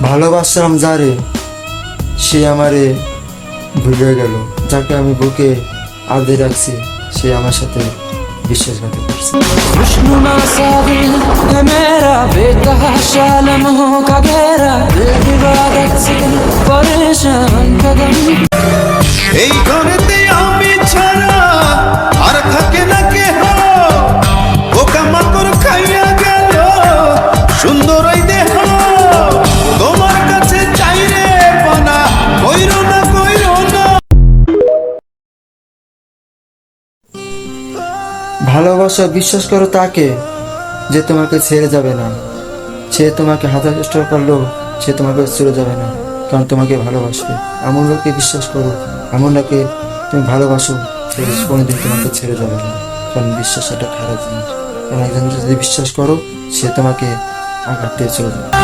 ভালোবাসলাম যারে সে আমারে ভুলে গেল, যাকে আমি বুকে আদে রাখছি সে আমার সাথে বিশ্বাসঘাতক করছে। खुशनु ना सागिल है मेरा बेतहाशा लम्हों का गहरा दिल इबादत से परेशान कदम এই ঘরেতে আমি ছাড়া আর থাকে না কেহ, পোকামাকড় খাইয়া গেল সুন্দর ওই দেহ। তোমার কাছে চাই রে পানা, কইরো না কইরো না। ভালোবাসা, বিশ্বাস করো তাকে যে তোমাকে ছেড়ে যাবে না। সে তোমাকে হাজার চেষ্টা করলেও সে তোমাকে ছেড়ে যাবে না, কারণ তোমাকে ভালোবাসবে। এমন লোককে বিশ্বাস করো, এমন লোককে তুমি ভালোবাসো, সে কোনোদিন তোমাকে ছেড়ে যাবে না। কারণ বিশ্বাস একটা খারাপ জিনিস, কারণ একজন যদি বিশ্বাস করো সে তোমাকে আঘাত দিয়ে চলে যাবে।